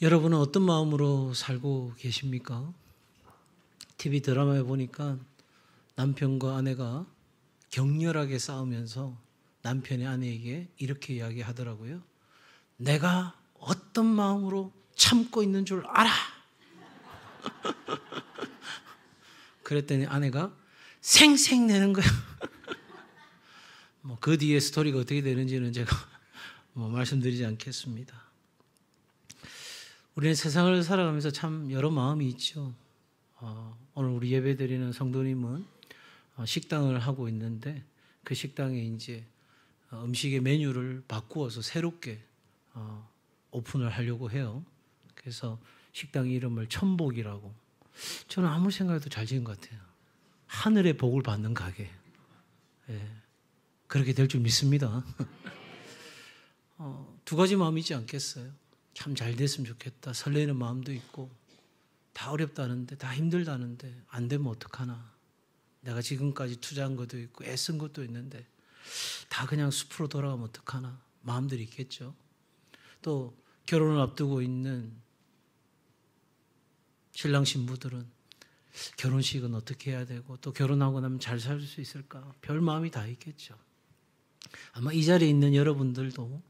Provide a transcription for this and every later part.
여러분은 어떤 마음으로 살고 계십니까? TV 드라마에 보니까 남편과 아내가 격렬하게 싸우면서 남편이 아내에게 이렇게 이야기하더라고요. 내가 어떤 마음으로 참고 있는 줄 알아. 그랬더니 아내가 생색내는 거야. 그 뒤에 스토리가 어떻게 되는지는 제가 말씀드리지 않겠습니다. 우리는 세상을 살아가면서 참 여러 마음이 있죠. 오늘 우리 예배드리는 성도님은 식당을 하고 있는데 그 식당에 이제 음식의 메뉴를 바꾸어서 새롭게 오픈을 하려고 해요. 그래서 식당 이름을 천복이라고. 저는 아무리 생각해도 잘 지은 것 같아요. 하늘의 복을 받는 가게. 예, 그렇게 될 줄 믿습니다. 두 가지 마음이 있지 않겠어요? 참 잘 됐으면 좋겠다. 설레는 마음도 있고 다 어렵다는데 다 힘들다는데 안 되면 어떡하나. 내가 지금까지 투자한 것도 있고 애쓴 것도 있는데 다 그냥 숲으로 돌아가면 어떡하나. 마음들이 있겠죠. 또 결혼을 앞두고 있는 신랑 신부들은 결혼식은 어떻게 해야 되고 또 결혼하고 나면 잘 살 수 있을까. 별 마음이 다 있겠죠. 아마 이 자리에 있는 여러분들도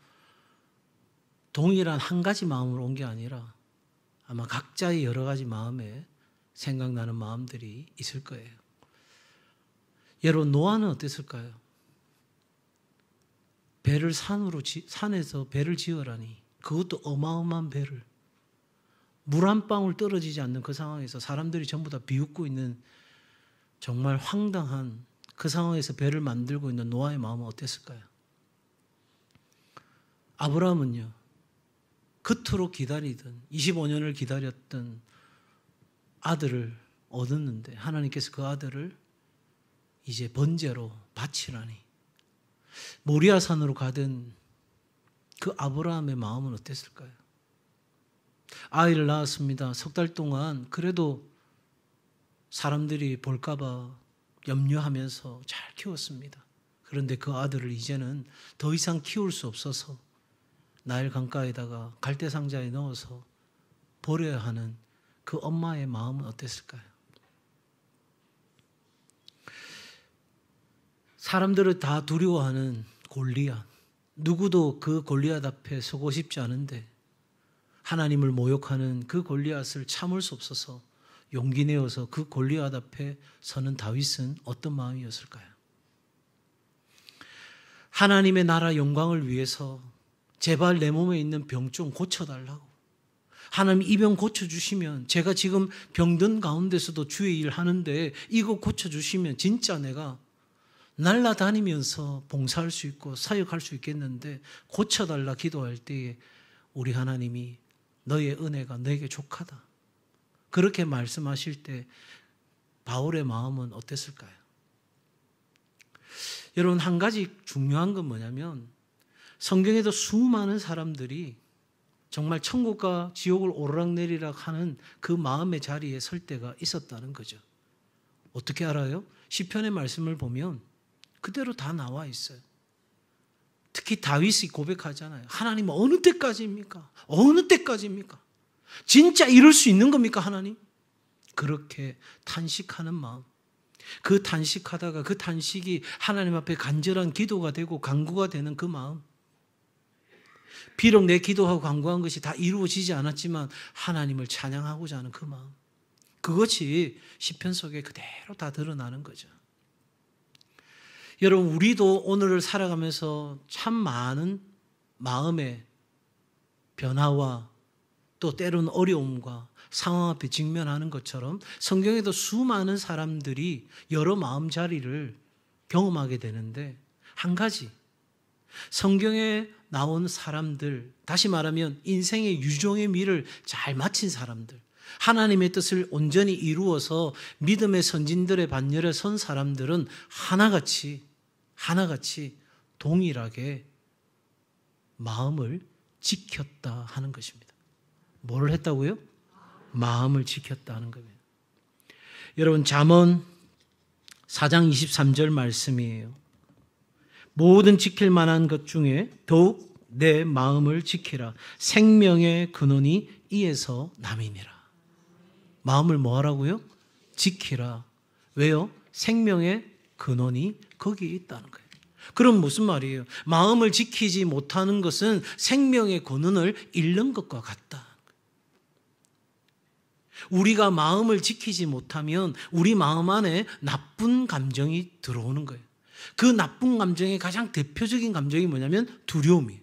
동일한 한 가지 마음으로 온 게 아니라 아마 각자의 여러 가지 마음에 생각나는 마음들이 있을 거예요. 여러분, 노아는 어땠을까요? 배를 산에서 배를 지으라니, 그것도 어마어마한 배를, 물 한 방울 떨어지지 않는 그 상황에서 사람들이 전부 다 비웃고 있는 정말 황당한 그 상황에서 배를 만들고 있는 노아의 마음은 어땠을까요? 아브라함은요, 그토록 기다리던 25년을 기다렸던 아들을 얻었는데 하나님께서 그 아들을 이제 번제로 바치라니, 모리아산으로 가던 그 아브라함의 마음은 어땠을까요? 아이를 낳았습니다. 석 달 동안 그래도 사람들이 볼까봐 염려하면서 잘 키웠습니다. 그런데 그 아들을 이제는 더 이상 키울 수 없어서 나일 강가에다가 갈대상자에 넣어서 버려야 하는 그 엄마의 마음은 어땠을까요? 사람들을 다 두려워하는 골리앗, 누구도 그 골리앗 앞에 서고 싶지 않은데 하나님을 모욕하는 그 골리앗을 참을 수 없어서 용기 내어서 그 골리앗 앞에 서는 다윗은 어떤 마음이었을까요? 하나님의 나라 영광을 위해서 제발 내 몸에 있는 병 좀 고쳐달라고. 하나님 이 병 고쳐주시면, 제가 지금 병든 가운데서도 주의 일 하는데 이거 고쳐주시면 진짜 내가 날아다니면서 봉사할 수 있고 사역할 수 있겠는데 고쳐달라 기도할 때에 우리 하나님이 너의 은혜가 너에게 족하다, 그렇게 말씀하실 때 바울의 마음은 어땠을까요? 여러분, 한 가지 중요한 건 뭐냐면 성경에도 수많은 사람들이 정말 천국과 지옥을 오르락내리락 하는 그 마음의 자리에 설 때가 있었다는 거죠. 어떻게 알아요? 시편의 말씀을 보면 그대로 다 나와 있어요. 특히 다윗이 고백하잖아요. 하나님 어느 때까지입니까? 어느 때까지입니까? 진짜 이룰 수 있는 겁니까, 하나님? 그렇게 탄식하는 마음. 그 탄식하다가 그 탄식이 하나님 앞에 간절한 기도가 되고 간구가 되는 그 마음. 비록 내 기도하고 간구한 것이 다 이루어지지 않았지만 하나님을 찬양하고자 하는 그 마음. 그것이 시편 속에 그대로 다 드러나는 거죠. 여러분, 우리도 오늘을 살아가면서 참 많은 마음의 변화와 또 때로는 어려움과 상황 앞에 직면하는 것처럼 성경에도 수많은 사람들이 여러 마음자리를 경험하게 되는데, 한 가지, 성경에 나온 사람들, 다시 말하면 인생의 유종의 미를 잘 마친 사람들, 하나님의 뜻을 온전히 이루어서 믿음의 선진들의 반열에 선 사람들은 하나같이 동일하게 마음을 지켰다 하는 것입니다. 뭘 했다고요? 마음을 지켰다 하는 겁니다. 여러분, 잠언 4장 23절 말씀이에요. 모든 지킬 만한 것 중에 더욱 내 마음을 지키라. 생명의 근원이 이에서 남이니라. 마음을 뭐 하라고요? 지키라. 왜요? 생명의 근원이 거기에 있다는 거예요. 그럼 무슨 말이에요? 마음을 지키지 못하는 것은 생명의 근원을 잃는 것과 같다. 우리가 마음을 지키지 못하면 우리 마음 안에 나쁜 감정이 들어오는 거예요. 그 나쁜 감정의 가장 대표적인 감정이 뭐냐면 두려움이에요.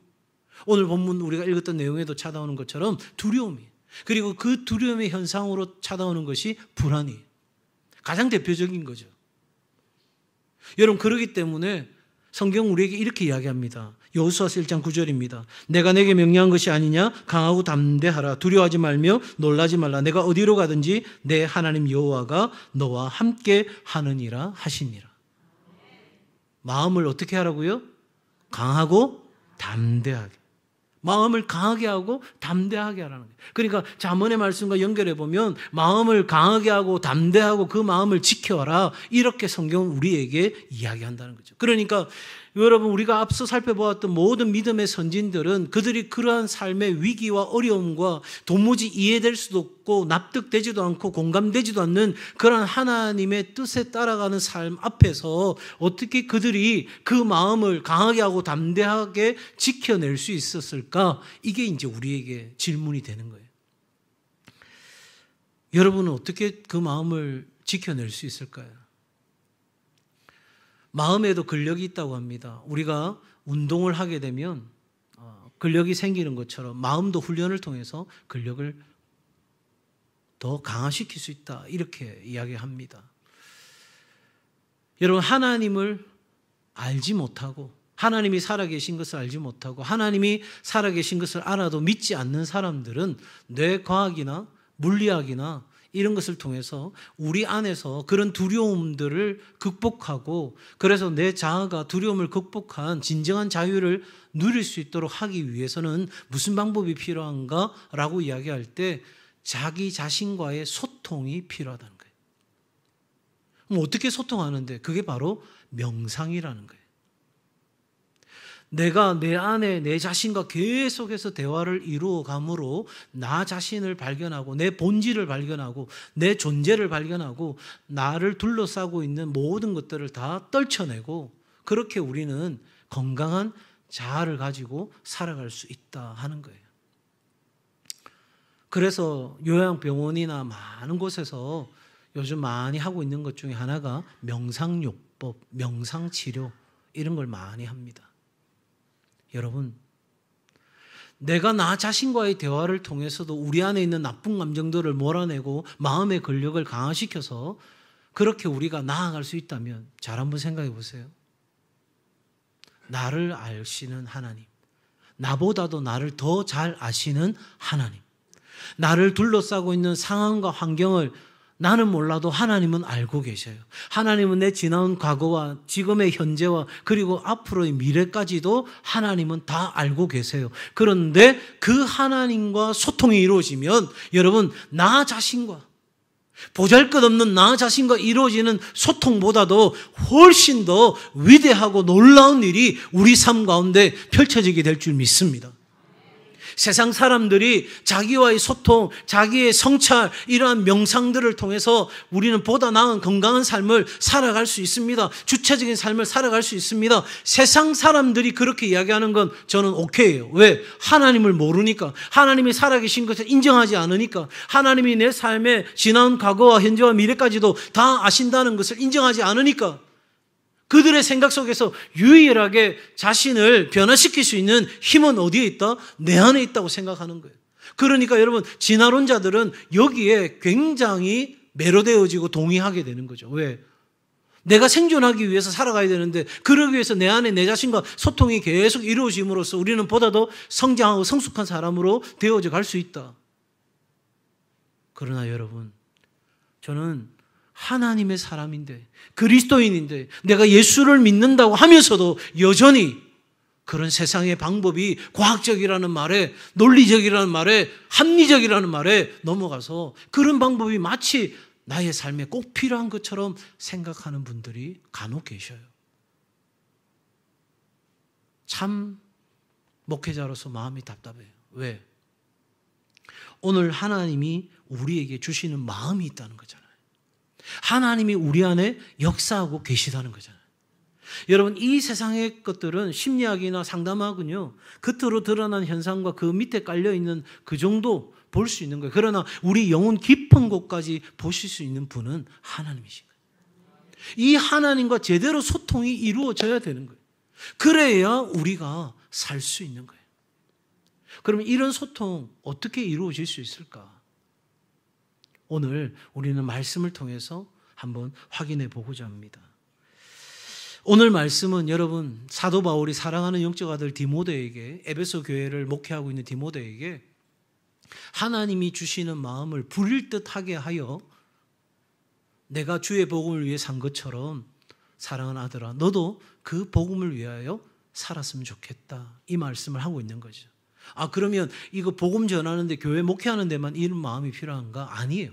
오늘 본문 우리가 읽었던 내용에도 찾아오는 것처럼 두려움이에요. 그리고 그 두려움의 현상으로 찾아오는 것이 불안이에요. 가장 대표적인 거죠. 여러분, 그렇기 때문에 성경 우리에게 이렇게 이야기합니다. 여호수아서 1장 9절입니다. 내가 내게 명령한 것이 아니냐? 강하고 담대하라. 두려워하지 말며 놀라지 말라. 내가 어디로 가든지 내 하나님 여호와가 너와 함께 하느니라 하시니라. 마음을 어떻게 하라고요? 강하고 담대하게. 마음을 강하게 하고 담대하게 하라는 거예요. 그러니까 잠언의 말씀과 연결해 보면 마음을 강하게 하고 담대하고 그 마음을 지켜라. 이렇게 성경은 우리에게 이야기한다는 거죠. 그러니까 여러분, 우리가 앞서 살펴보았던 모든 믿음의 선진들은 그들이 그러한 삶의 위기와 어려움과 도무지 이해될 수도 없고 납득되지도 않고 공감되지도 않는 그러한 하나님의 뜻에 따라가는 삶 앞에서 어떻게 그들이 그 마음을 강하게 하고 담대하게 지켜낼 수 있었을까? 이게 이제 우리에게 질문이 되는 거예요. 여러분은 어떻게 그 마음을 지켜낼 수 있을까요? 마음에도 근력이 있다고 합니다. 우리가 운동을 하게 되면 근력이 생기는 것처럼 마음도 훈련을 통해서 근력을 더 강화시킬 수 있다. 이렇게 이야기합니다. 여러분, 하나님을 알지 못하고 하나님이 살아계신 것을 알지 못하고 하나님이 살아계신 것을 알아도 믿지 않는 사람들은 뇌과학이나 물리학이나 이런 것을 통해서 우리 안에서 그런 두려움들을 극복하고 그래서 내 자아가 두려움을 극복한 진정한 자유를 누릴 수 있도록 하기 위해서는 무슨 방법이 필요한가? 라고 이야기할 때 자기 자신과의 소통이 필요하다는 거예요. 그럼 어떻게 소통하는데? 그게 바로 명상이라는 거예요. 내가 내 안에 내 자신과 계속해서 대화를 이루어감으로 나 자신을 발견하고 내 본질을 발견하고 내 존재를 발견하고 나를 둘러싸고 있는 모든 것들을 다 떨쳐내고 그렇게 우리는 건강한 자아를 가지고 살아갈 수 있다 하는 거예요. 그래서 요양병원이나 많은 곳에서 요즘 많이 하고 있는 것 중에 하나가 명상요법, 명상치료 이런 걸 많이 합니다. 여러분, 내가 나 자신과의 대화를 통해서도 우리 안에 있는 나쁜 감정들을 몰아내고 마음의 근력을 강화시켜서 그렇게 우리가 나아갈 수 있다면 잘 한번 생각해 보세요. 나를 아시는 하나님, 나보다도 나를 더 잘 아시는 하나님, 나를 둘러싸고 있는 상황과 환경을 나는 몰라도 하나님은 알고 계셔요. 하나님은 내 지나온 과거와 지금의 현재와 그리고 앞으로의 미래까지도 하나님은 다 알고 계세요. 그런데 그 하나님과 소통이 이루어지면 여러분, 나 자신과 보잘것없는 나 자신과 이루어지는 소통보다도 훨씬 더 위대하고 놀라운 일이 우리 삶 가운데 펼쳐지게 될 줄 믿습니다. 세상 사람들이 자기와의 소통, 자기의 성찰, 이러한 명상들을 통해서 우리는 보다 나은 건강한 삶을 살아갈 수 있습니다. 주체적인 삶을 살아갈 수 있습니다. 세상 사람들이 그렇게 이야기하는 건 저는 오케이예요. 왜? 하나님을 모르니까, 하나님이 살아계신 것을 인정하지 않으니까, 하나님이 내 삶의 지나온 과거와 현재와 미래까지도 다 아신다는 것을 인정하지 않으니까 그들의 생각 속에서 유일하게 자신을 변화시킬 수 있는 힘은 어디에 있다? 내 안에 있다고 생각하는 거예요. 그러니까 여러분, 진화론자들은 여기에 굉장히 매료되어지고 동의하게 되는 거죠. 왜? 내가 생존하기 위해서 살아가야 되는데 그러기 위해서 내 안에 내 자신과 소통이 계속 이루어짐으로써 우리는 보다도 성장하고 성숙한 사람으로 되어져 갈 수 있다. 그러나 여러분, 저는 하나님의 사람인데 그리스도인인데 내가 예수를 믿는다고 하면서도 여전히 그런 세상의 방법이 과학적이라는 말에, 논리적이라는 말에, 합리적이라는 말에 넘어가서 그런 방법이 마치 나의 삶에 꼭 필요한 것처럼 생각하는 분들이 간혹 계셔요. 참 목회자로서 마음이 답답해요. 왜? 오늘 하나님이 우리에게 주시는 마음이 있다는 거잖아요. 하나님이 우리 안에 역사하고 계시다는 거잖아요. 여러분, 이 세상의 것들은 심리학이나 상담학은요, 겉으로 드러난 현상과 그 밑에 깔려있는 그 정도 볼 수 있는 거예요. 그러나 우리 영혼 깊은 곳까지 보실 수 있는 분은 하나님이신 거예요. 이 하나님과 제대로 소통이 이루어져야 되는 거예요. 그래야 우리가 살 수 있는 거예요. 그러면 이런 소통 어떻게 이루어질 수 있을까? 오늘 우리는 말씀을 통해서 한번 확인해 보고자 합니다. 오늘 말씀은 여러분, 사도 바울이 사랑하는 영적 아들 디모데에게, 에베소 교회를 목회하고 있는 디모데에게 하나님이 주시는 마음을 부릴 듯하게 하여 내가 주의 복음을 위해 산 것처럼 사랑하는 아들아, 너도 그 복음을 위하여 살았으면 좋겠다. 이 말씀을 하고 있는 거죠. 그러면 이거 복음 전하는데 교회 목회하는 데만 이런 마음이 필요한가? 아니에요.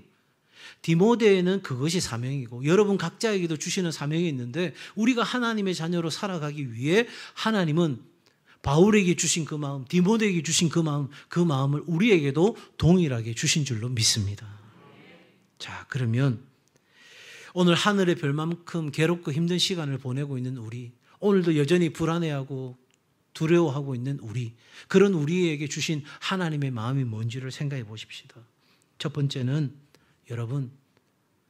디모데에는 그것이 사명이고 여러분 각자에게도 주시는 사명이 있는데 우리가 하나님의 자녀로 살아가기 위해 하나님은 바울에게 주신 그 마음, 디모데에게 주신 그 마음을 우리에게도 동일하게 주신 줄로 믿습니다. 자, 그러면 오늘 하늘의 별만큼 괴롭고 힘든 시간을 보내고 있는 우리, 오늘도 여전히 불안해하고 두려워하고 있는 우리, 그런 우리에게 주신 하나님의 마음이 뭔지를 생각해 보십시다. 첫 번째는 여러분,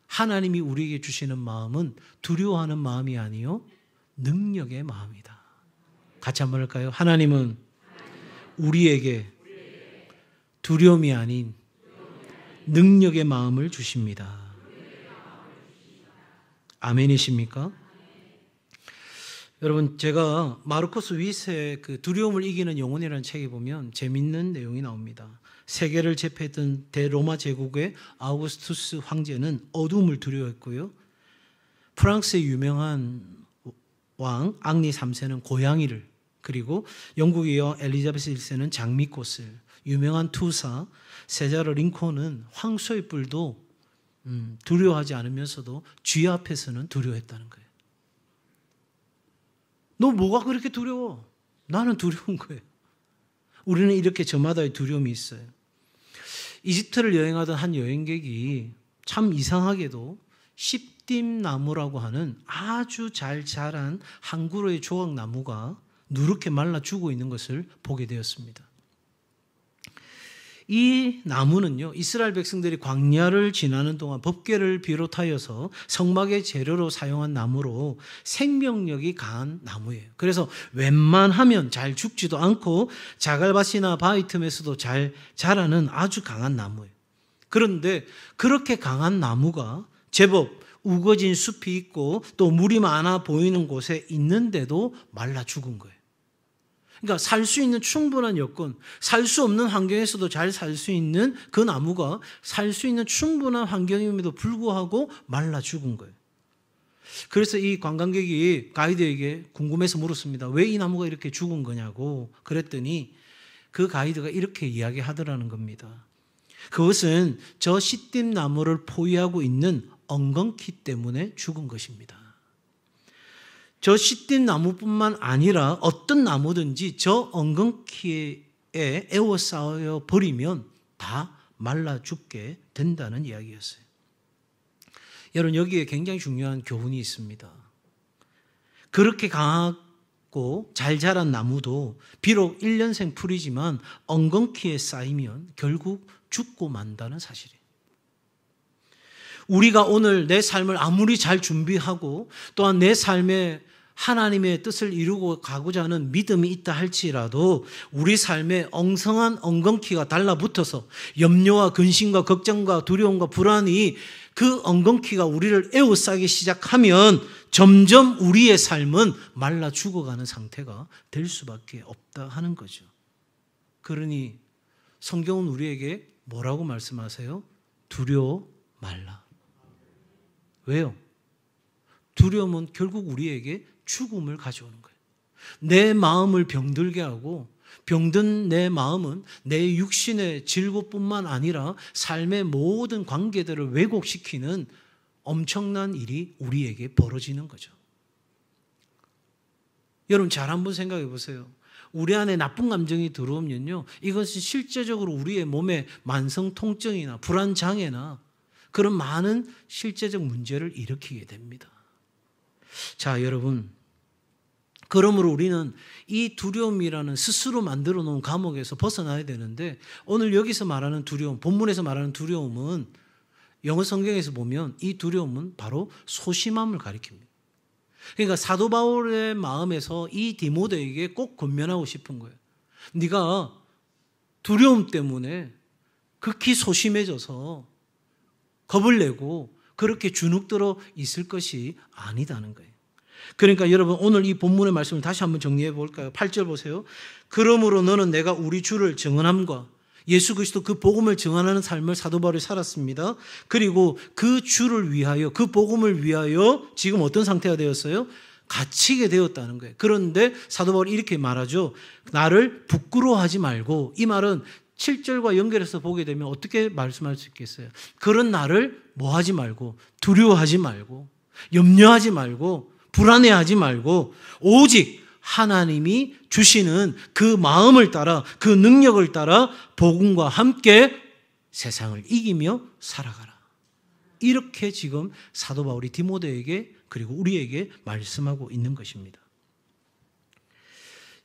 하나님이 우리에게 주시는 마음은 두려워하는 마음이 아니요 능력의 마음이다. 같이 한번 할까요? 하나님은 우리에게 두려움이 아닌 능력의 마음을 주십니다. 아멘이십니까? 여러분, 제가 마르코스 위스의 그 두려움을 이기는 영혼이라는 책에 보면 재밌는 내용이 나옵니다. 세계를 제패했던 대로마 제국의 아우구스투스 황제는 어둠을 두려워했고요. 프랑스의 유명한 왕 앙리 3세는 고양이를, 그리고 영국의 여왕 엘리자베스 1세는 장미꽃을, 유명한 투사 세자르 링컨은 황소의 뿔도 두려워하지 않으면서도 쥐 앞에서는 두려워했다는 거예요. 너 뭐가 그렇게 두려워? 나는 두려운 거예요. 우리는 이렇게 저마다의 두려움이 있어요. 이집트를 여행하던 한 여행객이 참 이상하게도 십딤나무라고 하는 아주 잘 자란 한 그루의 조각나무가 누렇게 말라 죽어 있는 것을 보게 되었습니다. 이 나무는요, 이스라엘 백성들이 광야를 지나는 동안 법궤를 비롯하여서 성막의 재료로 사용한 나무로 생명력이 강한 나무예요. 그래서 웬만하면 잘 죽지도 않고 자갈밭이나 바위 틈에서도 잘 자라는 아주 강한 나무예요. 그런데 그렇게 강한 나무가 제법 우거진 숲이 있고 또 물이 많아 보이는 곳에 있는데도 말라 죽은 거예요. 그러니까 살 수 있는 충분한 여건, 살 수 없는 환경에서도 잘 살 수 있는 그 나무가 살 수 있는 충분한 환경임에도 불구하고 말라 죽은 거예요. 그래서 이 관광객이 가이드에게 궁금해서 물었습니다. 왜 이 나무가 이렇게 죽은 거냐고. 그랬더니 그 가이드가 이렇게 이야기하더라는 겁니다. 그것은 저 시띠나무를 포위하고 있는 엉겅퀴 때문에 죽은 것입니다. 저 시띠나무뿐만 아니라 어떤 나무든지 저 엉겅퀴에 에워싸여 버리면 다 말라 죽게 된다는 이야기였어요. 여러분, 여기에 굉장히 중요한 교훈이 있습니다. 그렇게 강하고 잘 자란 나무도 비록 1년생 풀이지만 엉겅퀴에 쌓이면 결국 죽고 만다는 사실이에요. 우리가 오늘 내 삶을 아무리 잘 준비하고 또한 내 삶에 하나님의 뜻을 이루고 가고자 하는 믿음이 있다 할지라도 우리 삶에 엉성한 엉겅퀴가 달라붙어서 염려와 근심과 걱정과 두려움과 불안이 그 엉겅퀴가 우리를 에워싸기 시작하면 점점 우리의 삶은 말라 죽어가는 상태가 될 수밖에 없다 하는 거죠. 그러니 성경은 우리에게 뭐라고 말씀하세요? 두려워 말라. 왜요? 두려움은 결국 우리에게 죽음을 가져오는 거예요. 내 마음을 병들게 하고 병든 내 마음은 내 육신의 질고뿐만 아니라 삶의 모든 관계들을 왜곡시키는 엄청난 일이 우리에게 벌어지는 거죠. 여러분 잘 한번 생각해 보세요. 우리 안에 나쁜 감정이 들어오면요, 이것은 실제적으로 우리의 몸에 만성 통증이나 불안 장애나 그런 많은 실제적 문제를 일으키게 됩니다. 자, 여러분, 그러므로 우리는 이 두려움이라는 스스로 만들어 놓은 감옥에서 벗어나야 되는데, 오늘 여기서 말하는 두려움, 본문에서 말하는 두려움은 영어 성경에서 보면 이 두려움은 바로 소심함을 가리킵니다. 그러니까 사도 바울의 마음에서 이 디모데에게 꼭 권면하고 싶은 거예요. 네가 두려움 때문에 극히 소심해져서 겁을 내고 그렇게 주눅들어 있을 것이 아니다는 거예요. 그러니까 여러분, 오늘 이 본문의 말씀을 다시 한번 정리해 볼까요? 8절 보세요. 그러므로 너는 내가 우리 주를 증언함과 예수 그리스도 그 복음을 증언하는 삶을 사도 바울이 살았습니다. 그리고 그 주를 위하여, 그 복음을 위하여 지금 어떤 상태가 되었어요? 갇히게 되었다는 거예요. 그런데 사도 바울이 이렇게 말하죠. 나를 부끄러워하지 말고. 이 말은 7절과 연결해서 보게 되면 어떻게 말씀할 수 있겠어요? 그런 나를 뭐 하지 말고, 두려워하지 말고, 염려하지 말고, 불안해하지 말고, 오직 하나님이 주시는 그 마음을 따라, 그 능력을 따라 복음과 함께 세상을 이기며 살아가라. 이렇게 지금 사도 바울이 디모데에게 그리고 우리에게 말씀하고 있는 것입니다.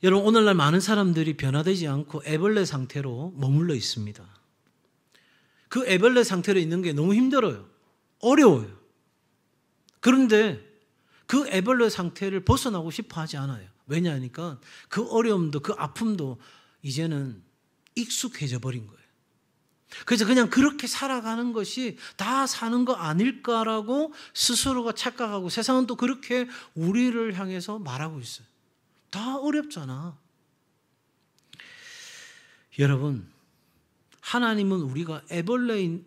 여러분, 오늘날 많은 사람들이 변화되지 않고 애벌레 상태로 머물러 있습니다. 그 애벌레 상태로 있는 게 너무 힘들어요. 어려워요. 그런데 그 애벌레 상태를 벗어나고 싶어 하지 않아요. 왜냐하니까 그 어려움도 그 아픔도 이제는 익숙해져 버린 거예요. 그래서 그냥 그렇게 살아가는 것이 다 사는 거 아닐까라고 스스로가 착각하고, 세상은 또 그렇게 우리를 향해서 말하고 있어요. 다 어렵잖아. 여러분, 하나님은 우리가 애벌레의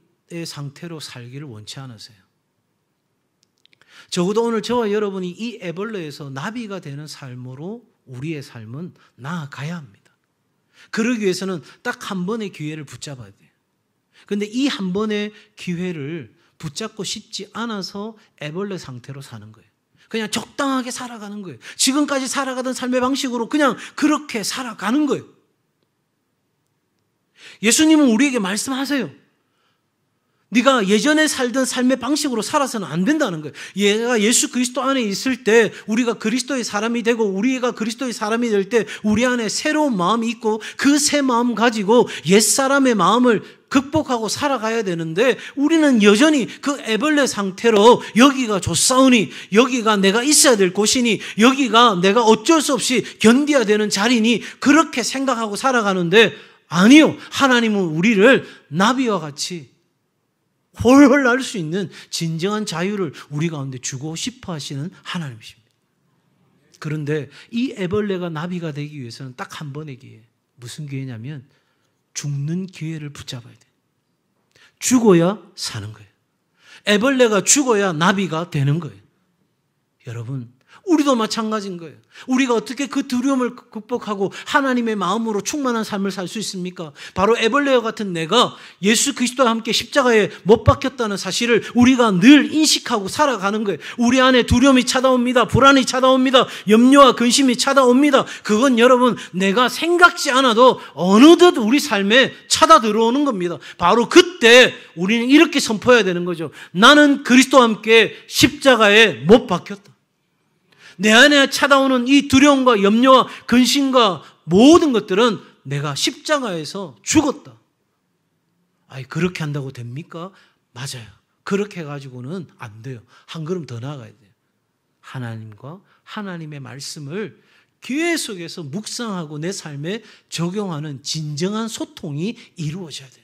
상태로 살기를 원치 않으세요. 적어도 오늘 저와 여러분이 이 애벌레에서 나비가 되는 삶으로 우리의 삶은 나아가야 합니다. 그러기 위해서는 딱 한 번의 기회를 붙잡아야 돼요. 그런데 이 한 번의 기회를 붙잡고 싶지 않아서 애벌레 상태로 사는 거예요. 그냥 적당하게 살아가는 거예요. 지금까지 살아가던 삶의 방식으로 그냥 그렇게 살아가는 거예요. 예수님은 우리에게 말씀하세요. 네가 예전에 살던 삶의 방식으로 살아서는 안 된다는 거예요. 얘가 예수 그리스도 안에 있을 때 우리가 그리스도의 사람이 되고, 우리가 그리스도의 사람이 될 때 우리 안에 새로운 마음이 있고, 그 새 마음 가지고 옛사람의 마음을 극복하고 살아가야 되는데, 우리는 여전히 그 애벌레 상태로 여기가 좋사오니, 여기가 내가 있어야 될 곳이니, 여기가 내가 어쩔 수 없이 견뎌야 되는 자리니, 그렇게 생각하고 살아가는데, 아니요. 하나님은 우리를 나비와 같이 훨훨 날 수 있는 진정한 자유를 우리 가운데 주고 싶어 하시는 하나님이십니다. 그런데 이 애벌레가 나비가 되기 위해서는 딱 한 번의 기회. 무슨 기회냐면 죽는 기회를 붙잡아야 돼요. 죽어야 사는 거예요. 애벌레가 죽어야 나비가 되는 거예요. 여러분, 우리도 마찬가지인 거예요. 우리가 어떻게 그 두려움을 극복하고 하나님의 마음으로 충만한 삶을 살 수 있습니까? 바로 애벌레와 같은 내가 예수 그리스도와 함께 십자가에 못 박혔다는 사실을 우리가 늘 인식하고 살아가는 거예요. 우리 안에 두려움이 찾아옵니다. 불안이 찾아옵니다. 염려와 근심이 찾아옵니다. 그건 여러분, 내가 생각지 않아도 어느덧 우리 삶에 찾아 들어오는 겁니다. 바로 그때 우리는 이렇게 선포해야 되는 거죠. 나는 그리스도와 함께 십자가에 못 박혔다. 내 안에 찾아오는 이 두려움과 염려와 근심과 모든 것들은 내가 십자가에서 죽었다. 아니, 그렇게 한다고 됩니까? 맞아요. 그렇게 해가지고는 안 돼요. 한 걸음 더 나아가야 돼요. 하나님과 하나님의 말씀을 계속해서 묵상하고 내 삶에 적용하는 진정한 소통이 이루어져야 돼요.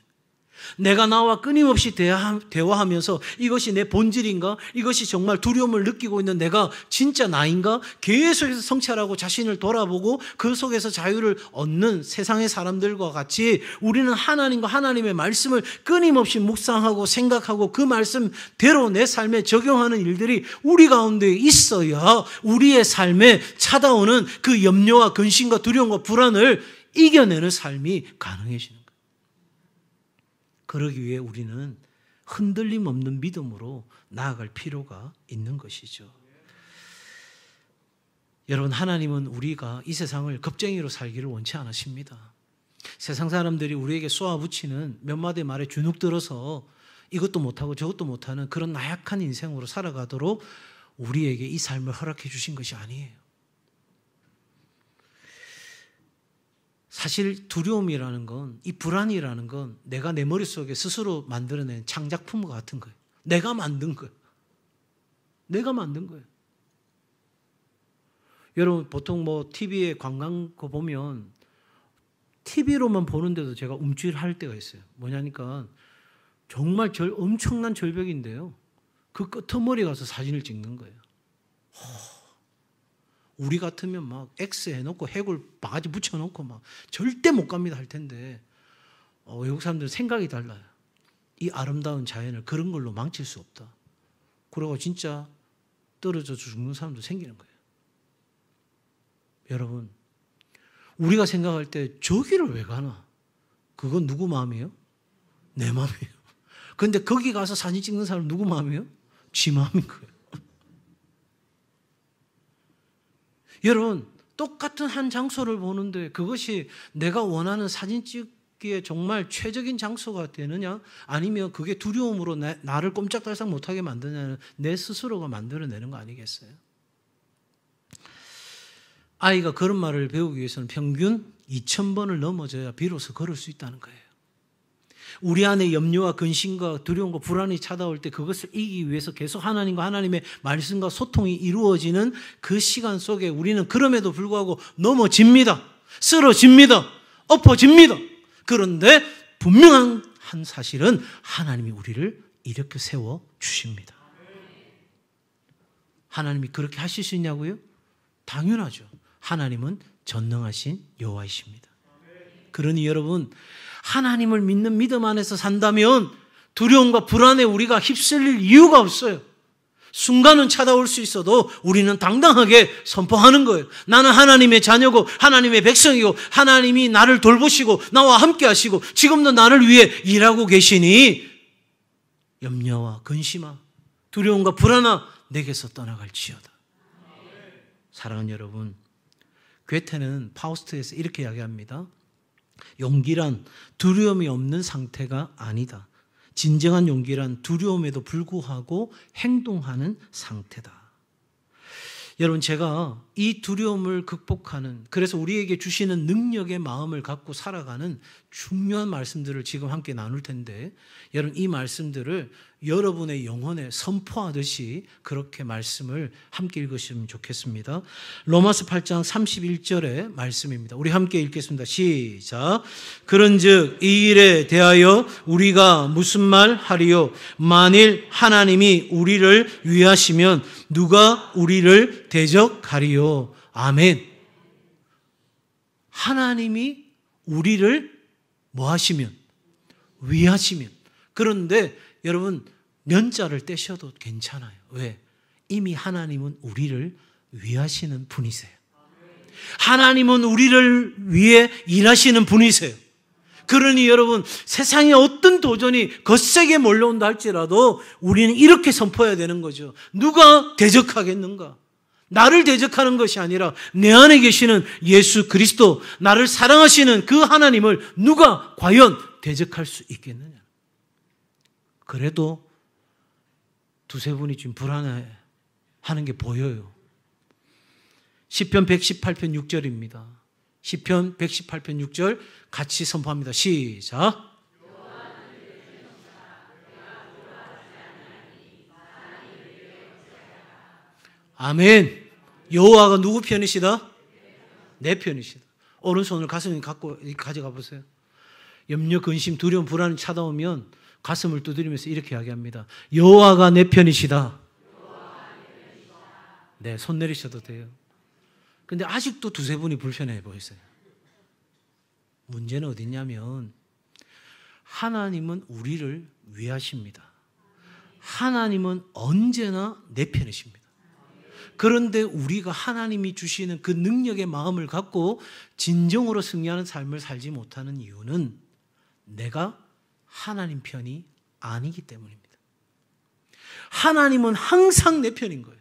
내가 나와 끊임없이 대화하면서 이것이 내 본질인가? 이것이 정말 두려움을 느끼고 있는 내가 진짜 나인가? 계속해서 성찰하고 자신을 돌아보고 그 속에서 자유를 얻는 세상의 사람들과 같이 우리는 하나님과 하나님의 말씀을 끊임없이 묵상하고 생각하고 그 말씀대로 내 삶에 적용하는 일들이 우리 가운데 있어야 우리의 삶에 찾아오는 그 염려와 근심과 두려움과 불안을 이겨내는 삶이 가능해지는 거예요. 그러기 위해 우리는 흔들림 없는 믿음으로 나아갈 필요가 있는 것이죠. 여러분, 하나님은 우리가 이 세상을 겁쟁이로 살기를 원치 않으십니다. 세상 사람들이 우리에게 쏘아붙이는 몇 마디 말에 주눅 들어서 이것도 못하고 저것도 못하는 그런 나약한 인생으로 살아가도록 우리에게 이 삶을 허락해 주신 것이 아니에요. 사실 두려움이라는 건, 이 불안이라는 건 내가 내 머릿속에 스스로 만들어낸 창작품과 같은 거예요. 내가 만든 거예요. 내가 만든 거예요. 여러분, 보통 뭐 TV에 광고 보면 TV로만 보는데도 제가 움찔할 때가 있어요. 뭐냐니까 정말 엄청난 절벽인데요. 그 끄트머리 가서 사진을 찍는 거예요. 우리 같으면 막 X 해놓고 해골 바가지 붙여놓고 막 절대 못 갑니다 할 텐데 외국 사람들은 생각이 달라요. 이 아름다운 자연을 그런 걸로 망칠 수 없다. 그러고 진짜 떨어져 죽는 사람도 생기는 거예요. 여러분, 우리가 생각할 때 저기를 왜 가나? 그건 누구 마음이에요? 내 마음이에요. 그런데 거기 가서 사진 찍는 사람은 누구 마음이에요? 지 마음인 거예요. 여러분, 똑같은 한 장소를 보는데 그것이 내가 원하는 사진 찍기에 정말 최적인 장소가 되느냐? 아니면 그게 두려움으로 나를 꼼짝달싹 못하게 만드냐는 내 스스로가 만들어내는 거 아니겠어요? 아이가 걸음마를 배우기 위해서는 평균 2000번을 넘어져야 비로소 걸을 수 있다는 거예요. 우리 안에 염려와 근심과 두려움과 불안이 찾아올 때 그것을 이기기 위해서 계속 하나님과 하나님의 말씀과 소통이 이루어지는 그 시간 속에 우리는 그럼에도 불구하고 넘어집니다. 쓰러집니다. 엎어집니다. 그런데 분명한 한 사실은 하나님이 우리를 일으켜 세워 주십니다. 하나님이 그렇게 하실 수 있냐고요? 당연하죠. 하나님은 전능하신 여호와이십니다. 그러니 여러분, 하나님을 믿는 믿음 안에서 산다면 두려움과 불안에 우리가 휩쓸릴 이유가 없어요. 순간은 찾아올 수 있어도 우리는 당당하게 선포하는 거예요. 나는 하나님의 자녀고 하나님의 백성이고 하나님이 나를 돌보시고 나와 함께 하시고 지금도 나를 위해 일하고 계시니 염려와 근심아 두려움과 불안아 내게서 떠나갈지어다. 사랑하는 여러분, 괴테는 파우스트에서 이렇게 이야기합니다. 용기란 두려움이 없는 상태가 아니다. 진정한 용기란 두려움에도 불구하고 행동하는 상태다. 여러분, 제가 이 두려움을 극복하는, 그래서 우리에게 주시는 능력의 마음을 갖고 살아가는 중요한 말씀들을 지금 함께 나눌 텐데, 여러분 이 말씀들을 여러분의 영혼에 선포하듯이 그렇게 말씀을 함께 읽으시면 좋겠습니다. 로마서 8장 31절의 말씀입니다. 우리 함께 읽겠습니다. 시작. 그런즉 이 일에 대하여 우리가 무슨 말 하리요? 만일 하나님이 우리를 위하시면 누가 우리를 대적하리요? 아멘. 하나님이 우리를 뭐 하시면? 위하시면. 그런데 여러분, 면자를 떼셔도 괜찮아요. 왜? 이미 하나님은 우리를 위하시는 분이세요. 하나님은 우리를 위해 일하시는 분이세요. 그러니 여러분, 세상에 어떤 도전이 거세게 몰려온다 할지라도 우리는 이렇게 선포해야 되는 거죠. 누가 대적하겠는가? 나를 대적하는 것이 아니라 내 안에 계시는 예수 그리스도, 나를 사랑하시는 그 하나님을 누가 과연 대적할 수 있겠느냐? 그래도 두세 분이 지금 불안해하는 게 보여요. 시편 118편 6절입니다. 시편 118편 6절 같이 선포합니다. 시작. 아멘. 여호와가 누구 편이시다? 내 편이시다. 오른손을 가슴에 갖고 가져가 보세요. 염려, 근심, 두려움, 불안이 찾아오면 가슴을 두드리면서 이렇게 이야기합니다. 여호와가 내 편이시다. 네, 손 내리셔도 돼요. 근데 아직도 두세 분이 불편해 보이세요. 문제는 어디 있냐면 하나님은 우리를 위하십니다. 하나님은 언제나 내 편이십니다. 그런데 우리가 하나님이 주시는 그 능력의 마음을 갖고 진정으로 승리하는 삶을 살지 못하는 이유는 내가 하나님 편이 아니기 때문입니다. 하나님은 항상 내 편인 거예요.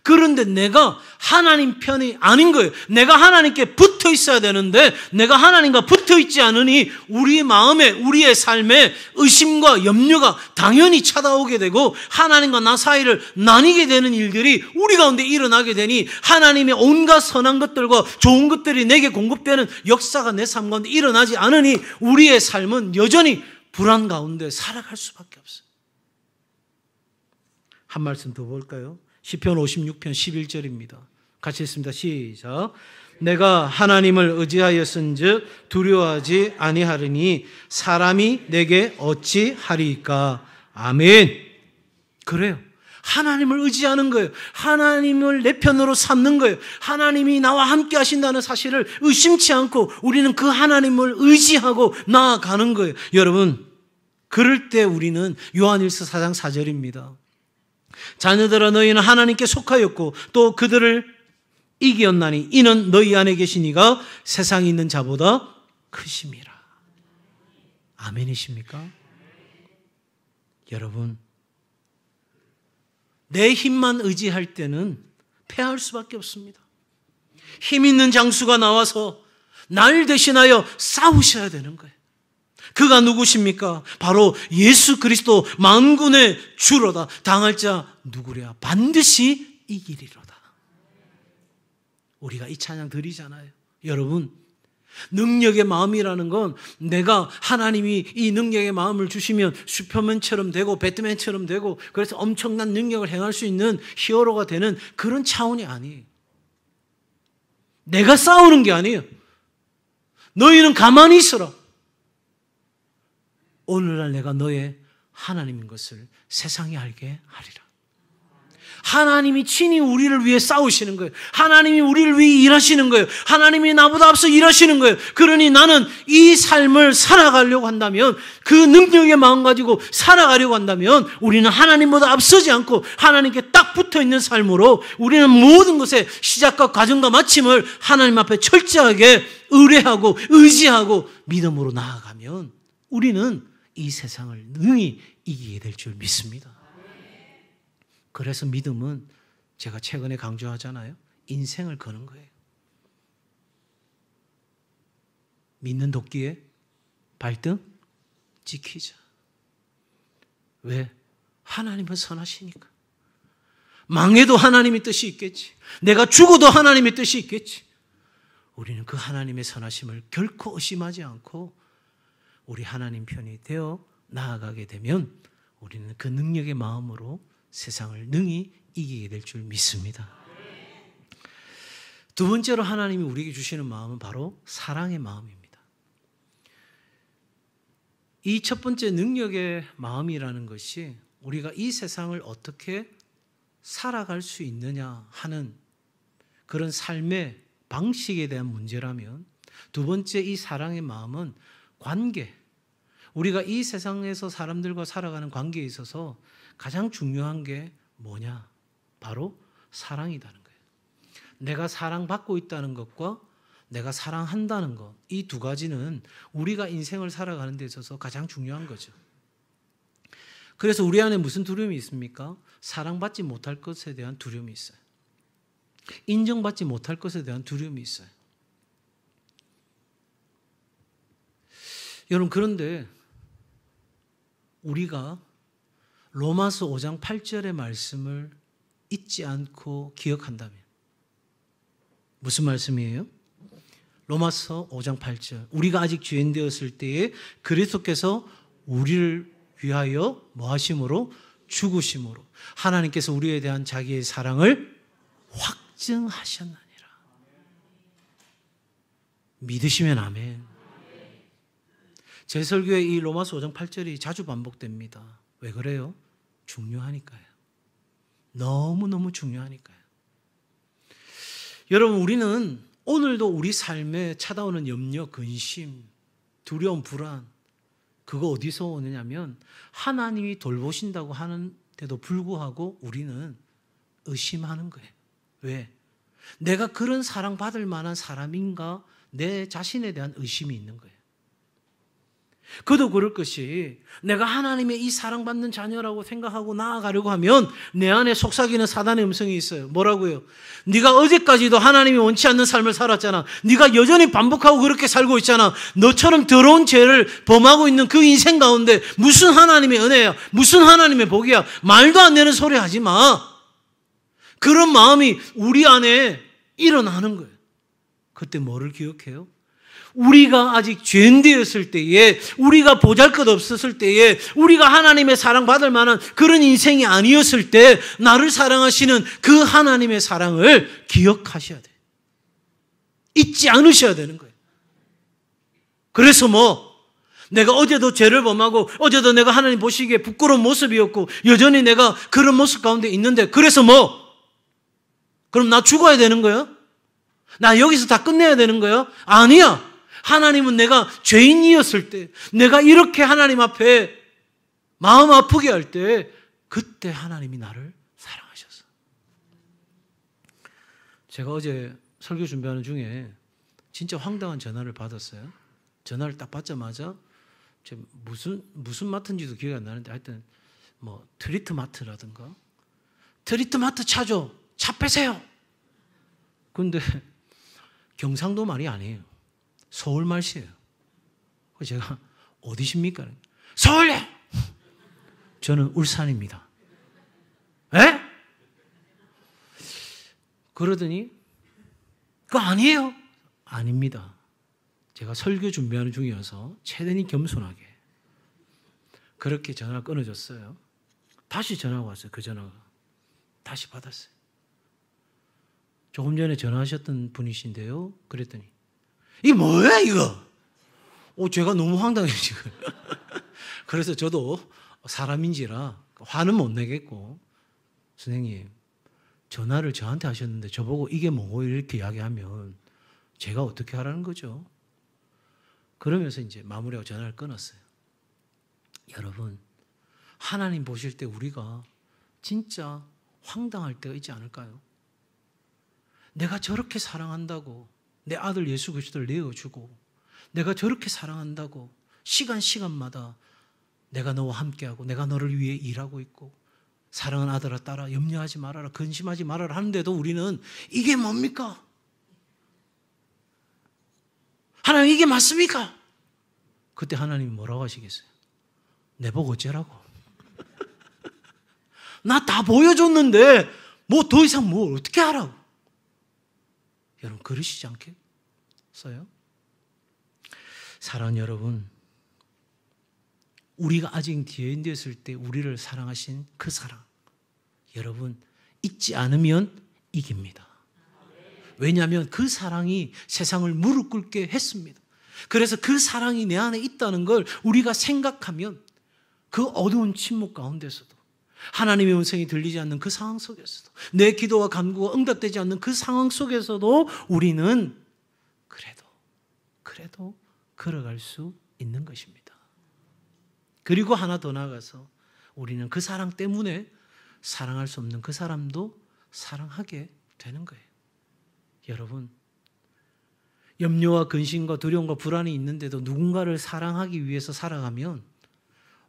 그런데 내가 하나님 편이 아닌 거예요. 내가 하나님께 붙어 있어야 되는데 내가 하나님과 붙어 있지 않으니 우리 마음에, 우리의 삶에 의심과 염려가 당연히 찾아오게 되고 하나님과 나 사이를 나뉘게 되는 일들이 우리 가운데 일어나게 되니 하나님의 온갖 선한 것들과 좋은 것들이 내게 공급되는 역사가 내 삶 가운데 일어나지 않으니 우리의 삶은 여전히 불안 가운데 살아갈 수밖에 없어요. 한 말씀 더 볼까요? 시편 56편 11절입니다. 같이 읽습니다. 시작. 내가 하나님을 의지하였은즉 두려워하지 아니하리니 사람이 내게 어찌하리까. 아멘. 그래요. 하나님을 의지하는 거예요. 하나님을 내 편으로 삼는 거예요. 하나님이 나와 함께 하신다는 사실을 의심치 않고 우리는 그 하나님을 의지하고 나아가는 거예요. 여러분, 그럴 때 우리는 요한일서 4장 4절입니다. 자녀들아 너희는 하나님께 속하였고 또 그들을 이기었나니 이는 너희 안에 계신 이가 세상에 있는 자보다 크심이라. 아멘이십니까? 여러분, 내 힘만 의지할 때는 패할 수밖에 없습니다. 힘 있는 장수가 나와서 날 대신하여 싸우셔야 되는 거예요. 그가 누구십니까? 바로 예수 그리스도 만군의 주로다. 당할 자 누구랴? 반드시 이기리로다. 우리가 이 찬양 드리잖아요. 여러분, 능력의 마음이라는 건 내가 하나님이 이 능력의 마음을 주시면 슈퍼맨처럼 되고 배트맨처럼 되고 그래서 엄청난 능력을 행할 수 있는 히어로가 되는 그런 차원이 아니에요. 내가 싸우는 게 아니에요. 너희는 가만히 있어라. 오늘날 내가 너의 하나님인 것을 세상이 알게 하리라. 하나님이 친히 우리를 위해 싸우시는 거예요. 하나님이 우리를 위해 일하시는 거예요. 하나님이 나보다 앞서 일하시는 거예요. 그러니 나는 이 삶을 살아가려고 한다면, 그 능력의 마음 가지고 살아가려고 한다면 우리는 하나님보다 앞서지 않고 하나님께 딱 붙어있는 삶으로 우리는 모든 것의 시작과 과정과 마침을 하나님 앞에 철저하게 의뢰하고 의지하고 믿음으로 나아가면 우리는 이 세상을 능히 이기게 될 줄 믿습니다. 그래서 믿음은 제가 최근에 강조하잖아요. 인생을 거는 거예요. 믿는 도끼에 발등 지키자. 왜? 하나님은 선하시니까. 망해도 하나님의 뜻이 있겠지. 내가 죽어도 하나님의 뜻이 있겠지. 우리는 그 하나님의 선하심을 결코 의심하지 않고 우리 하나님 편이 되어 나아가게 되면 우리는 그 능력의 마음으로 세상을 능히 이기게 될 줄 믿습니다. 두 번째로 하나님이 우리에게 주시는 마음은 바로 사랑의 마음입니다. 이 첫 번째 능력의 마음이라는 것이 우리가 이 세상을 어떻게 살아갈 수 있느냐 하는 그런 삶의 방식에 대한 문제라면, 두 번째 이 사랑의 마음은 관계, 우리가 이 세상에서 사람들과 살아가는 관계에 있어서 가장 중요한 게 뭐냐? 바로 사랑이라는 거예요. 내가 사랑받고 있다는 것과 내가 사랑한다는 것, 이 두 가지는 우리가 인생을 살아가는 데 있어서 가장 중요한 거죠. 그래서 우리 안에 무슨 두려움이 있습니까? 사랑받지 못할 것에 대한 두려움이 있어요. 인정받지 못할 것에 대한 두려움이 있어요. 여러분, 그런데 우리가 로마서 5장 8절의 말씀을 잊지 않고 기억한다면, 무슨 말씀이에요? 로마서 5장 8절. 우리가 아직 죄인 되었을 때에 그리스도께서 우리를 위하여 뭐 하심으로? 죽으심으로 하나님께서 우리에 대한 자기의 사랑을 확증하셨느니라. 믿으시면 아멘. 제 설교에 이 로마서 5장 8절이 자주 반복됩니다. 왜 그래요? 중요하니까요. 너무너무 중요하니까요. 여러분, 우리는 오늘도 우리 삶에 찾아오는 염려, 근심, 두려움, 불안, 그거 어디서 오느냐면 하나님이 돌보신다고 하는데도 불구하고 우리는 의심하는 거예요. 왜? 내가 그런 사랑받을 만한 사람인가? 내 자신에 대한 의심이 있는 거예요. 그도 그럴 것이 내가 하나님의 이 사랑받는 자녀라고 생각하고 나아가려고 하면 내 안에 속삭이는 사단의 음성이 있어요. 뭐라고요? 네가 어제까지도 하나님이 원치 않는 삶을 살았잖아. 네가 여전히 반복하고 그렇게 살고 있잖아. 너처럼 더러운 죄를 범하고 있는 그 인생 가운데 무슨 하나님의 은혜야? 무슨 하나님의 복이야? 말도 안 되는 소리 하지 마. 그런 마음이 우리 안에 일어나는 거예요. 그때 뭐를 기억해요? 우리가 아직 죄인되었을 때에, 우리가 보잘것 없었을 때에, 우리가 하나님의 사랑받을 만한 그런 인생이 아니었을 때 나를 사랑하시는 그 하나님의 사랑을 기억하셔야 돼요. 잊지 않으셔야 되는 거예요. 그래서 내가 어제도 죄를 범하고 어제도 내가 하나님 보시기에 부끄러운 모습이었고 여전히 내가 그런 모습 가운데 있는데 그래서 그럼 나 죽어야 되는 거예요? 나 여기서 다 끝내야 되는 거예요? 아니야. 하나님은 내가 죄인이었을 때, 내가 이렇게 하나님 앞에 마음 아프게 할 때, 그때 하나님이 나를 사랑하셨어. 제가 어제 설교 준비하는 중에 진짜 황당한 전화를 받았어요. 전화를 딱 받자마자 무슨 마트인지도 기억이 안 나는데 하여튼 트리트마트라든가 트리트마트 차죠. 차 빼세요. 근데 경상도 말이 아니에요. 서울 말씨예요. 그래서 제가 어디십니까? 서울이요. 저는 울산입니다. 에? 그러더니 그거 아니에요. 아닙니다. 제가 설교 준비하는 중이어서 최대한 겸손하게 그렇게 전화를 끊어줬어요. 다시 전화가 왔어요. 그 전화가. 다시 받았어요. 조금 전에 전화하셨던 분이신데요. 그랬더니 이게 뭐야 이거? 제가 너무 황당해요 지금. 그래서 저도 사람인지라 화는 못 내겠고 선생님 전화를 저한테 하셨는데 저보고 이게 뭐고 이렇게 이야기하면 제가 어떻게 하라는 거죠? 그러면서 이제 마무리하고 전화를 끊었어요. 여러분 하나님 보실 때 우리가 진짜 황당할 때가 있지 않을까요? 내가 저렇게 사랑한다고 내 아들 예수 그리스도를 내어주고 내가 저렇게 사랑한다고 시간마다 내가 너와 함께하고 내가 너를 위해 일하고 있고 사랑하는 아들아 딸아 염려하지 말아라 근심하지 말아라 하는데도 우리는 이게 뭡니까? 하나님 이게 맞습니까? 그때 하나님이 뭐라고 하시겠어요? 내보고 어쩌라고? 나 다 보여줬는데 더 이상 뭘 어떻게 하라고? 여러분 그러시지 않겠어요? 사랑하는 여러분, 우리가 아직 죄인 되었을 때 우리를 사랑하신 그 사랑 여러분 잊지 않으면 이깁니다. 왜냐하면 그 사랑이 세상을 무릎 꿇게 했습니다. 그래서 그 사랑이 내 안에 있다는 걸 우리가 생각하면 그 어두운 침묵 가운데서도 하나님의 음성이 들리지 않는 그 상황 속에서도 내 기도와 간구가 응답되지 않는 그 상황 속에서도 우리는 그래도 걸어갈 수 있는 것입니다. 그리고 하나 더 나아가서 우리는 그 사랑 때문에 사랑할 수 없는 그 사람도 사랑하게 되는 거예요. 여러분 염려와 근심과 두려움과 불안이 있는데도 누군가를 사랑하기 위해서 살아가면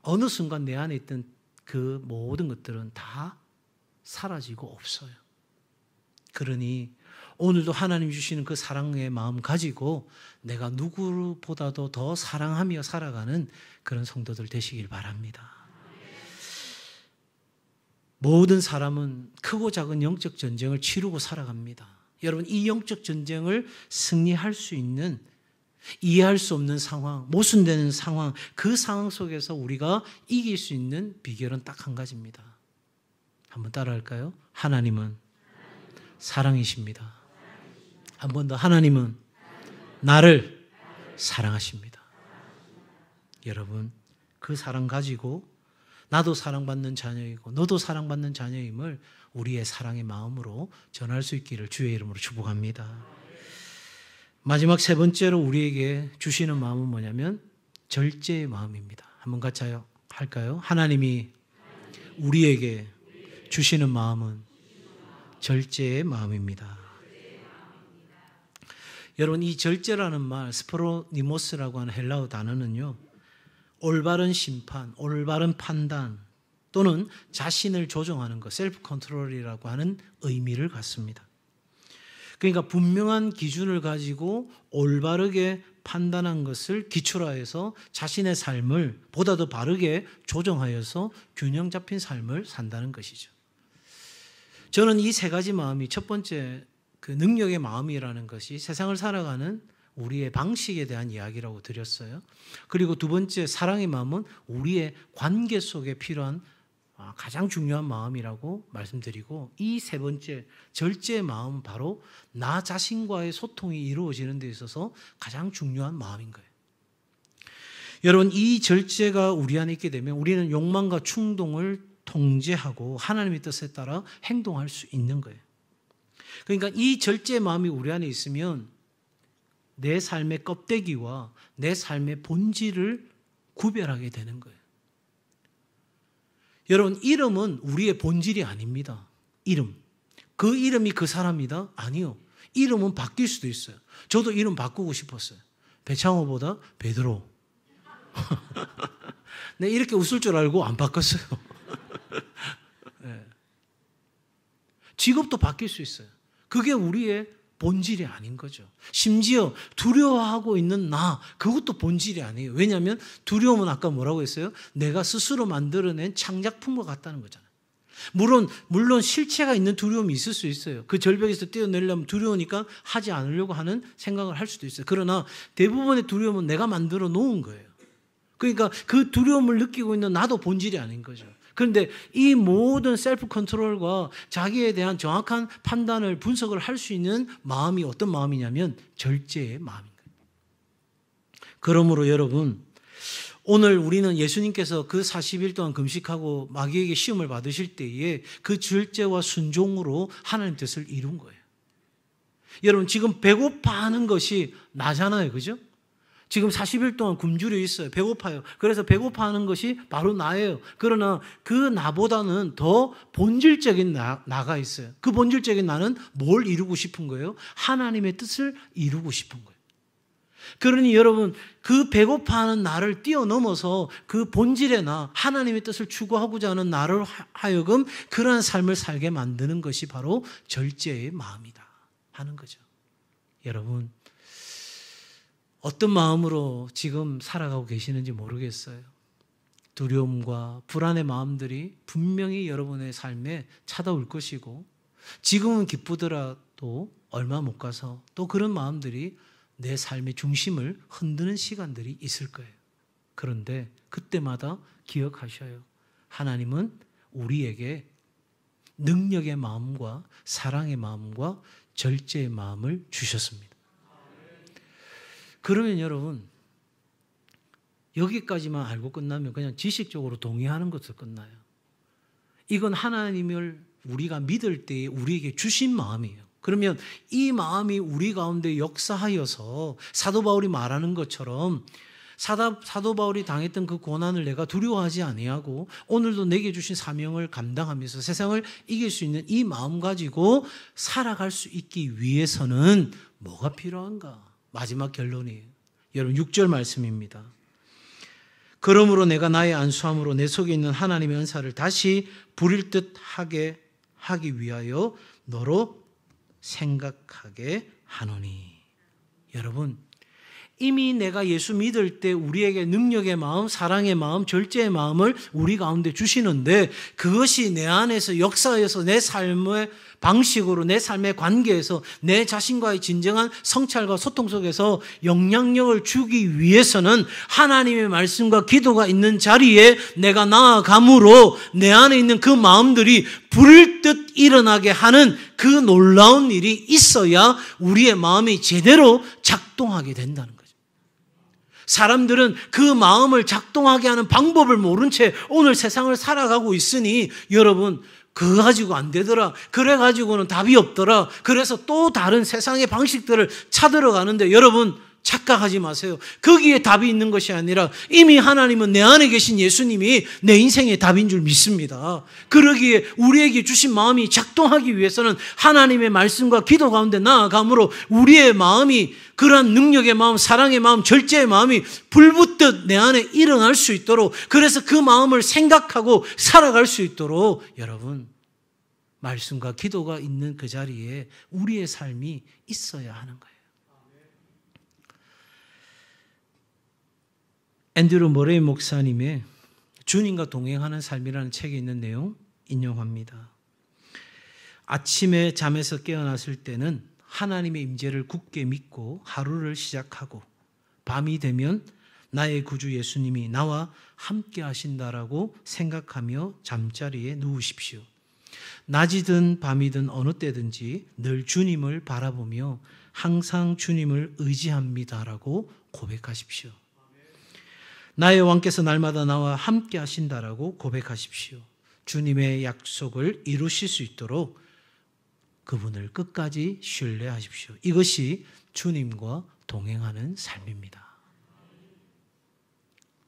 어느 순간 내 안에 있던 그 모든 것들은 다 사라지고 없어요. 그러니 오늘도 하나님 주시는 그 사랑의 마음 가지고 내가 누구보다도 더 사랑하며 살아가는 그런 성도들 되시길 바랍니다. 모든 사람은 크고 작은 영적 전쟁을 치르고 살아갑니다. 여러분 이 영적 전쟁을 승리할 수 있는 이해할 수 없는 상황, 모순되는 상황, 그 상황 속에서 우리가 이길 수 있는 비결은 딱 한 가지입니다. 한번 따라할까요? 하나님은 사랑이십니다. 한 번 더 하나님은 나를 사랑하십니다. 여러분 그 사랑 가지고 나도 사랑받는 자녀이고 너도 사랑받는 자녀임을 우리의 사랑의 마음으로 전할 수 있기를 주의 이름으로 축복합니다. 마지막 세 번째로 우리에게 주시는 마음은 뭐냐면 절제의 마음입니다. 한번 같이 할까요? 하나님이 우리에게 주시는 마음은 절제의 마음입니다. 여러분 이 절제라는 말 스포로니모스라고 하는 헬라어 단어는요 올바른 심판, 올바른 판단 또는 자신을 조정하는 것, 셀프 컨트롤이라고 하는 의미를 갖습니다. 그러니까 분명한 기준을 가지고 올바르게 판단한 것을 기초로 해서 자신의 삶을 보다 더 바르게 조정하여서 균형 잡힌 삶을 산다는 것이죠. 저는 이 세 가지 마음이 첫 번째 그 능력의 마음이라는 것이 세상을 살아가는 우리의 방식에 대한 이야기라고 드렸어요. 그리고 두 번째 사랑의 마음은 우리의 관계 속에 필요한 가장 중요한 마음이라고 말씀드리고, 이 세 번째 절제의 마음은 바로 나 자신과의 소통이 이루어지는 데 있어서 가장 중요한 마음인 거예요. 여러분, 이 절제가 우리 안에 있게 되면 우리는 욕망과 충동을 통제하고 하나님의 뜻에 따라 행동할 수 있는 거예요. 그러니까 이 절제의 마음이 우리 안에 있으면 내 삶의 껍데기와 내 삶의 본질을 구별하게 되는 거예요. 여러분, 이름은 우리의 본질이 아닙니다. 이름. 그 이름이 그 사람이다? 아니요. 이름은 바뀔 수도 있어요. 저도 이름 바꾸고 싶었어요. 배창호보다 베드로. 네, 이렇게 웃을 줄 알고 안 바꿨어요. 네. 직업도 바뀔 수 있어요. 그게 우리의 본질이 아닌 거죠. 심지어 두려워하고 있는 나, 그것도 본질이 아니에요. 왜냐하면 두려움은 아까 뭐라고 했어요? 내가 스스로 만들어낸 창작품과 같다는 거잖아요. 물론 실체가 있는 두려움이 있을 수 있어요. 그 절벽에서 뛰어내려면 두려우니까 하지 않으려고 하는 생각을 할 수도 있어요. 그러나 대부분의 두려움은 내가 만들어 놓은 거예요. 그러니까 그 두려움을 느끼고 있는 나도 본질이 아닌 거죠. 그런데 이 모든 셀프 컨트롤과 자기에 대한 정확한 판단을 분석을 할 수 있는 마음이 어떤 마음이냐면 절제의 마음인 거예요. 그러므로 여러분, 오늘 우리는 예수님께서 그 40일 동안 금식하고 마귀에게 시험을 받으실 때에 그 절제와 순종으로 하나님 뜻을 이룬 거예요. 여러분, 지금 배고파하는 것이 나잖아요. 그죠? 지금 40일 동안 굶주려 있어요. 배고파요. 그래서 배고파하는 것이 바로 나예요. 그러나 그 나보다는 더 본질적인 나가 있어요. 그 본질적인 나는 뭘 이루고 싶은 거예요? 하나님의 뜻을 이루고 싶은 거예요. 그러니 여러분, 그 배고파하는 나를 뛰어넘어서 그 본질의 나, 하나님의 뜻을 추구하고자 하는 나를 하여금 그러한 삶을 살게 만드는 것이 바로 절제의 마음이다 하는 거죠. 여러분, 어떤 마음으로 지금 살아가고 계시는지 모르겠어요. 두려움과 불안의 마음들이 분명히 여러분의 삶에 찾아올 것이고, 지금은 기쁘더라도 얼마 못 가서 또 그런 마음들이 내 삶의 중심을 흔드는 시간들이 있을 거예요. 그런데 그때마다 기억하셔요. 하나님은 우리에게 능력의 마음과 사랑의 마음과 절제의 마음을 주셨습니다. 그러면 여러분, 여기까지만 알고 끝나면 그냥 지식적으로 동의하는 것으로 끝나요. 이건 하나님을 우리가 믿을 때 우리에게 주신 마음이에요. 그러면 이 마음이 우리 가운데 역사하여서 사도 바울이 말하는 것처럼 사도 바울이 당했던 그 고난을 내가 두려워하지 아니하고 오늘도 내게 주신 사명을 감당하면서 세상을 이길 수 있는 이 마음 가지고 살아갈 수 있기 위해서는 뭐가 필요한가? 마지막 결론이에요. 여러분 6절 말씀입니다. 그러므로 내가 나의 안수함으로 내 속에 있는 하나님의 은사를 다시 부릴 듯 하기 위하여 너로 생각하게 하노니. 여러분, 이미 내가 예수 믿을 때 우리에게 능력의 마음, 사랑의 마음, 절제의 마음을 우리 가운데 주시는데 그것이 내 안에서 역사해서 내 삶의 방식으로 내 삶의 관계에서 내 자신과의 진정한 성찰과 소통 속에서 영향력을 주기 위해서는 하나님의 말씀과 기도가 있는 자리에 내가 나아감으로 내 안에 있는 그 마음들이 불을 듯 일어나게 하는 그 놀라운 일이 있어야 우리의 마음이 제대로 작동하게 된다는 거죠. 사람들은 그 마음을 작동하게 하는 방법을 모른 채 오늘 세상을 살아가고 있으니 여러분, 그거 가지고 안 되더라, 그래 가지고는 답이 없더라, 그래서 또 다른 세상의 방식들을 찾으러 가는데 여러분, 착각하지 마세요. 거기에 답이 있는 것이 아니라 이미 하나님은 내 안에 계신 예수님이 내 인생의 답인 줄 믿습니다. 그러기에 우리에게 주신 마음이 작동하기 위해서는 하나님의 말씀과 기도 가운데 나아감으로 우리의 마음이 그러한 능력의 마음, 사랑의 마음, 절제의 마음이 불붙듯 내 안에 일어날 수 있도록, 그래서 그 마음을 생각하고 살아갈 수 있도록 여러분, 말씀과 기도가 있는 그 자리에 우리의 삶이 있어야 하는 거예요. 앤드류 머레이 목사님의 주님과 동행하는 삶이라는 책에 있는 내용 인용합니다. 아침에 잠에서 깨어났을 때는 하나님의 임재를 굳게 믿고 하루를 시작하고, 밤이 되면 나의 구주 예수님이 나와 함께 하신다라고 생각하며 잠자리에 누우십시오. 낮이든 밤이든 어느 때든지 늘 주님을 바라보며 항상 주님을 의지합니다라고 고백하십시오. 나의 왕께서 날마다 나와 함께 하신다라고 고백하십시오. 주님의 약속을 이루실 수 있도록 그분을 끝까지 신뢰하십시오. 이것이 주님과 동행하는 삶입니다.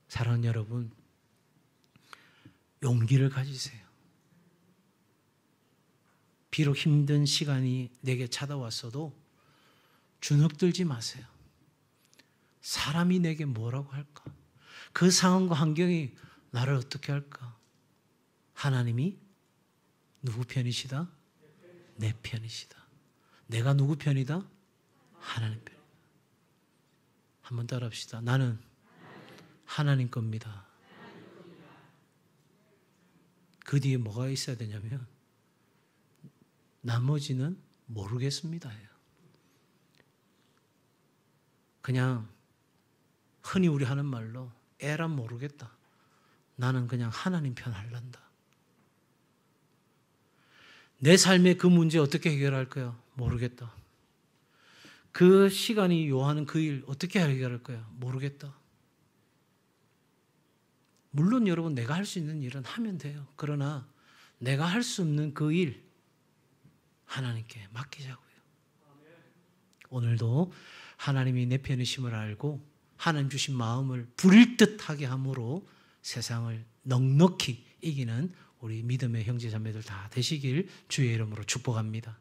사랑하는 여러분, 용기를 가지세요. 비록 힘든 시간이 내게 찾아왔어도 주눅들지 마세요. 사람이 내게 뭐라고 할까? 그 상황과 환경이 나를 어떻게 할까? 하나님이 누구 편이시다? 내 편이시다. 내가 누구 편이다? 하나님 편이다. 한번 따라합시다. 나는 하나님 겁니다. 그 뒤에 뭐가 있어야 되냐면 나머지는 모르겠습니다. 그냥 흔히 우리 하는 말로 에란 모르겠다. 나는 그냥 하나님 편 할란다. 내 삶의 그 문제 어떻게 해결할 거야? 모르겠다. 그 시간이 요하는 그 일 어떻게 해결할 거야? 모르겠다. 물론 여러분, 내가 할 수 있는 일은 하면 돼요. 그러나 내가 할 수 없는 그 일 하나님께 맡기자고요. 오늘도 하나님이 내 편이심을 알고 하나님 주신 마음을 부릴 듯하게 함으로 세상을 넉넉히 이기는 우리 믿음의 형제 자매들 다 되시길 주의 이름으로 축복합니다.